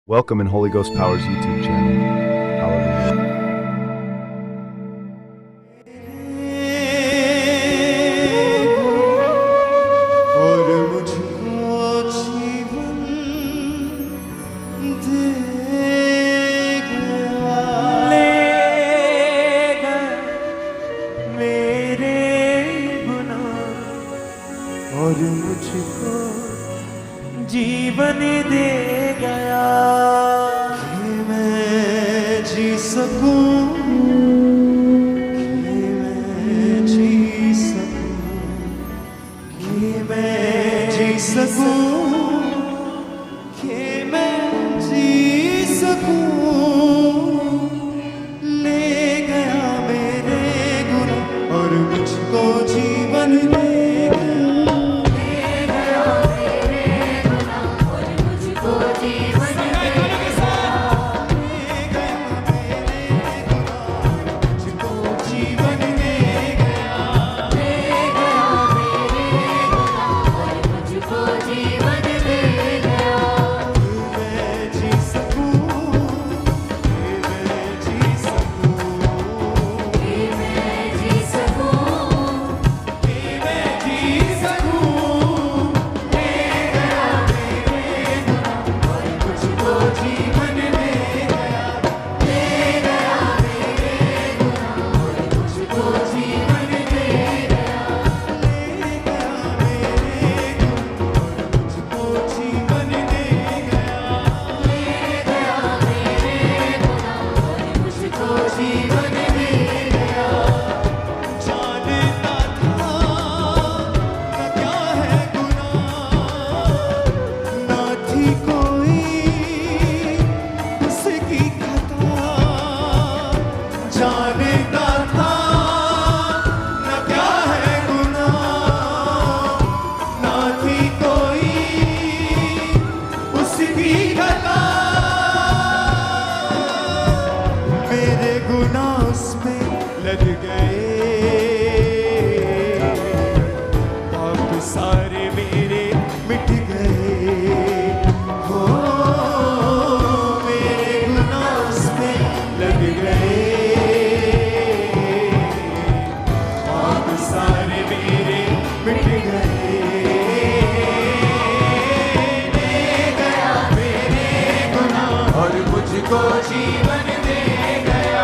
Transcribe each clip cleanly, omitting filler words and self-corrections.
Welcome in Holy Ghost Power's YouTube channel. Hallelujah. और मुझको जीवन दे गया, ले गया मेरे गुनाह और मुझको जीवन दे गया कि मैं जी सकूं, कि मैं जी सकूं, कि मैं जी सकूं, कि मैं जी सकूं। ले गया मेरे गुनाह और मुझको जीवन दे लग गए, पाप सारे मेरे मिट गए। हो मेरे गुनाह उसमें लग गए, पाप सारे मेरे मिट गए। ले गया मेरे गुनाह और मुझको जीवन दे गया।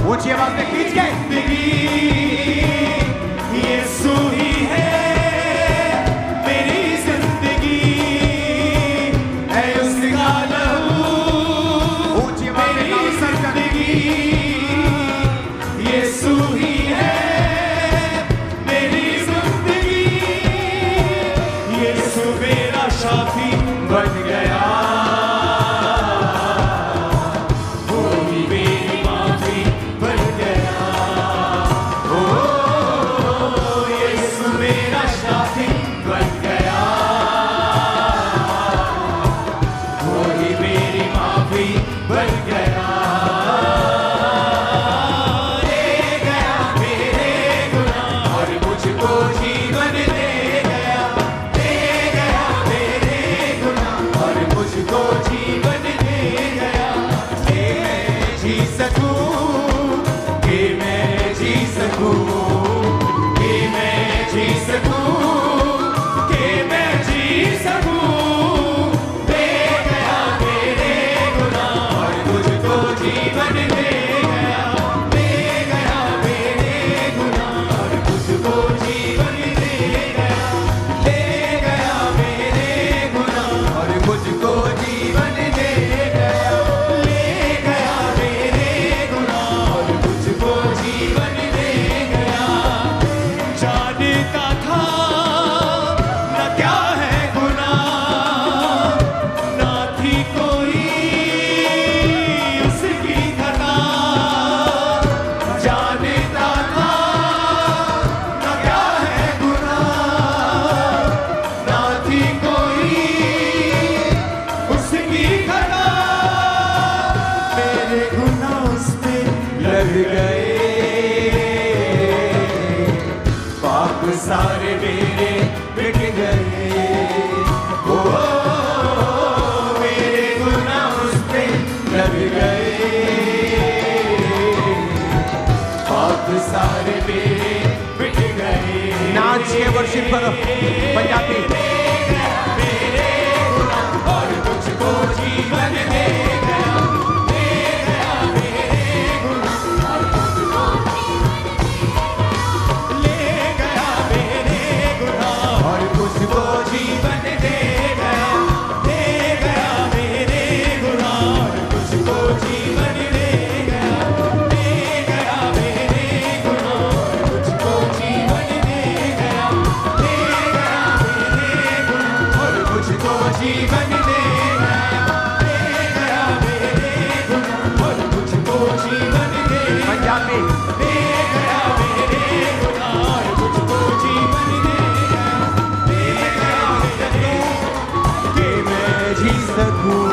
ऊंची आवाज में खींच के यीशु ही है मेरी जिंदगी, है उसका लहू। ऊंची आवाज में मेरी जिंदगी, यीशु ही है मेरी जिंदगी। यीशु मेरा साथी बन गया, सारे मेरे मिट गए। ओ मेरे गुनाह उस पे लग गए, पाप सारे मेरे मिट गए। नाच के वर्शिप करो पंजाबी। मेरे गुनाह और मुझको जीवन दे गया, दे गया मेरे गुनाह और मुझको ले गया मेरे गुनाह और मुझको जीवन दे गया, दे गया मेरे गुनाह और मुझको जीवन दे गया, दे गया मेरे गुनाह और मुझको जीवन दे गया, दे गया मेरे गुनाह और मुझको जीवन दे गया, दे गया मेरे गुनाह और मुझको जीवन दे गया, पंजाबी। दे गया मेरे गुनाह और मुझको जीवन दे गया, दे गया मेरे कि मैं जी सकूं,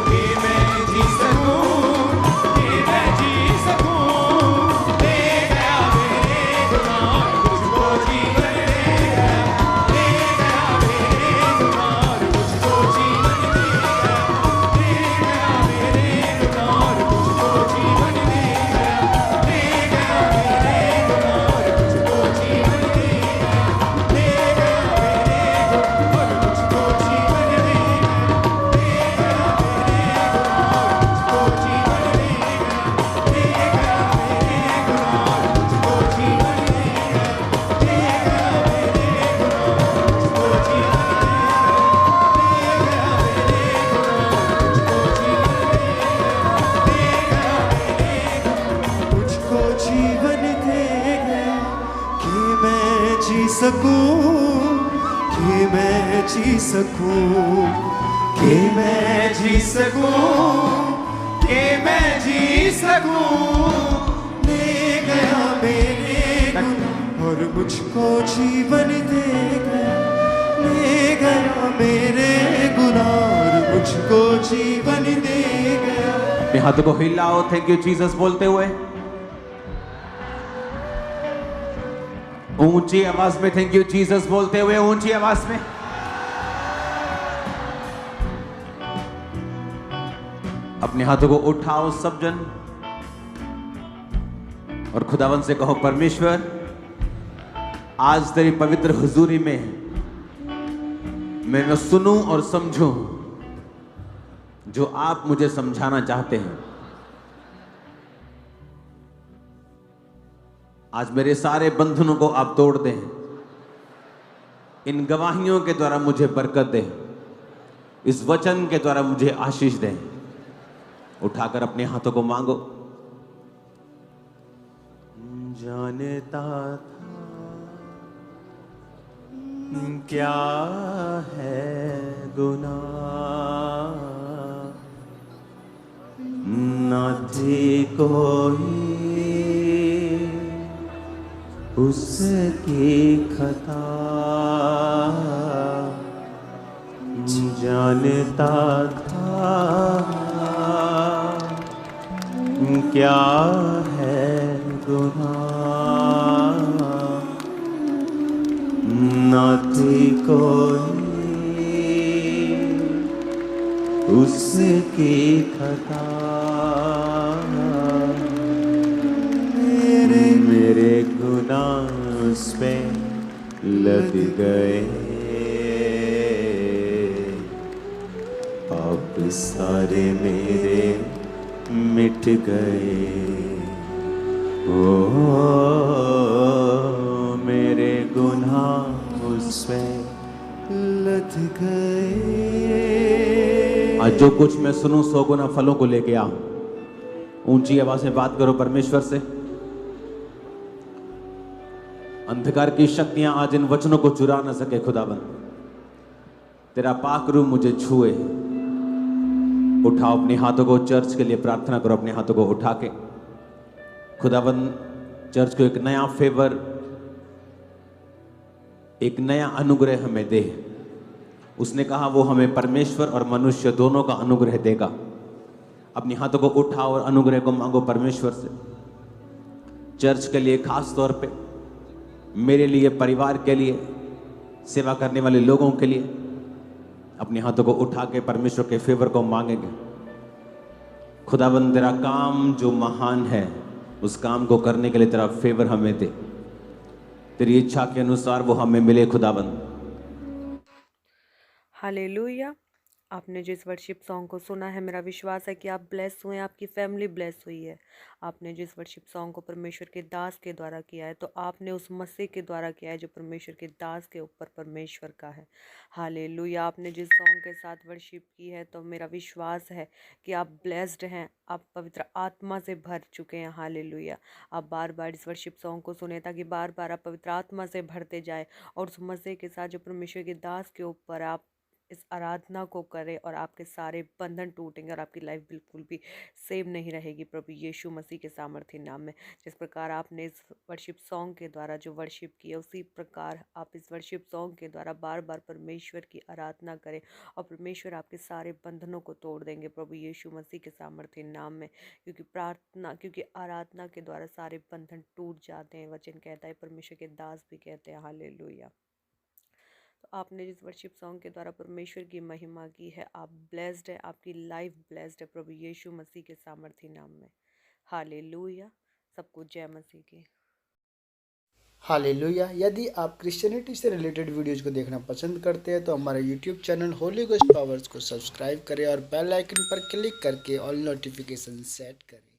कि मैं जी सकूं, कि मैं जी सकूं, दे गया मेरे गुनाह और मुझको जीवन दे गया, दे गया मेरे गुनाह और मुझको जीवन दे गया, दे गया मेरे गुनाह और मुझको जीवन दे गया, दे गया मेरे गुनाह और मुझको जीवन दे गया, दे गया मेरे गुनाह और मुझको जीवन दे गया, दे गया मेरे गुनाह और मुझको जीवन दे गया, दे गया मेरे गुनाह और मुझको जीवन दे गया, दे गया मेरे गुनाह और मुझको जीवन दे गया, कि मैं जी सकूं, कि मैं जी सकूं, कि मैं जी सकूं, कि मैं जी सकूं, दे गया मेरे गुनाह और मुझको जीवन दे गया, ले गया मेरे गुनाह और मुझको जीवन दे गया। अपने हाथों को हिलाओ थैंक यू जीसस बोलते हुए, ऊंची आवाज में थैंक यू जीसस बोलते हुए, ऊंची आवाज में। अपने हाथों को उठाओ सब जन और खुदावन से कहो परमेश्वर आज तेरी पवित्र हुजूरी में मैं सुनूं और समझूं जो आप मुझे समझाना चाहते हैं। आज मेरे सारे बंधनों को आप तोड़ दें, इन गवाहियों के द्वारा मुझे बरकत दें, इस वचन के द्वारा मुझे आशीष दें। उठाकर अपने हाथों को मांगो। जानता था क्या है गुनाह, न थी कोई उसकी खता, जानता था क्या है गुनाह, न थी कोई उसकी खता, मेरे गुनाह उस पे लग गए, पाप सारे मेरे मिट गए। ओ मेरे गुनाह उस पे लग गए। आज जो कुछ मैं सुनूं 100 गुना फलों को लेके आ। ऊंची आवाज में बात करो परमेश्वर से। अंधकार की शक्तियां आज इन वचनों को चुरा न सके खुदावन। तेरा पाक रूह मुझे छुए। उठाओ अपने हाथों को, चर्च के लिए प्रार्थना करो अपने हाथों को उठा के। खुदावन चर्च को एक नया फेवर, एक नया अनुग्रह हमें दे। उसने कहा वो हमें परमेश्वर और मनुष्य दोनों का अनुग्रह देगा। अपने हाथों को उठाओ और अनुग्रह को मांगो परमेश्वर से। चर्च के लिए खास तौर पे मेरे लिए, परिवार के लिए, सेवा करने वाले लोगों के लिए अपने हाथों को उठा के परमेश्वर के फेवर को मांगेंगे। खुदाबंद तेरा काम जो महान है, उस काम को करने के लिए तेरा फेवर हमें दे, तेरी इच्छा के अनुसार वो हमें मिले खुदाबंद। हालेलुया। आपने जिस वर्शिप सॉन्ग को सुना है, मेरा विश्वास है कि आप ब्लेस हुए, आपकी फैमिली ब्लेस हुई है। आपने जिस वर्शिप सॉन्ग को परमेश्वर के दास के द्वारा किया है, तो आपने उस मसीह के द्वारा किया है जो परमेश्वर के दास के ऊपर परमेश्वर का है। हालेलुया। आपने जिस सॉन्ग के साथ वर्शिप की है, तो मेरा विश्वास है कि आप ब्लेस्ड हैं, आप पवित्र आत्मा से भर चुके हैं। हालेलुया। आप बार बार इस वर्शिप सॉन्ग को सुने ताकि बार बार आप पवित्र आत्मा से भरते जाए और उस मसीह के साथ जो परमेश्वर के दास के ऊपर आप इस आराधना को करें और आपके सारे बंधन टूटेंगे और आपकी लाइफ बिल्कुल भी सेम नहीं रहेगी प्रभु यीशु मसीह के सामर्थ्य नाम में। जिस प्रकार आपने इस वर्शिप सॉन्ग के द्वारा जो वर्शिप किया, उसी प्रकार आप इस वर्शिप सॉन्ग के द्वारा बार बार परमेश्वर की आराधना करें और परमेश्वर आपके सारे बंधनों को तोड़ देंगे प्रभु यीशु मसीह के सामर्थ्य नाम में। क्योंकि आराधना के द्वारा सारे बंधन टूट जाते हैं। वचन कहता है, परमेश्वर के दास भी कहते हैं। हालेलुया। तो आपने जिस वर्शिप सॉन्ग के द्वारा परमेश्वर की महिमा की है, आप ब्लेस्ड है, आपकी लाइफ ब्लेस्ड है प्रभु यीशु मसीह के सामर्थ्य नाम में। हालेलुया। सबको जय मसीह की। हालेलुया। यदि आप क्रिश्चियनिटी से रिलेटेड वीडियोज को देखना पसंद करते हैं तो हमारे YouTube channel Holi ghost powers को सब्सक्राइब करें और बेल आइकन पर क्लिक करके ऑल नोटिफिकेशन सेट करें।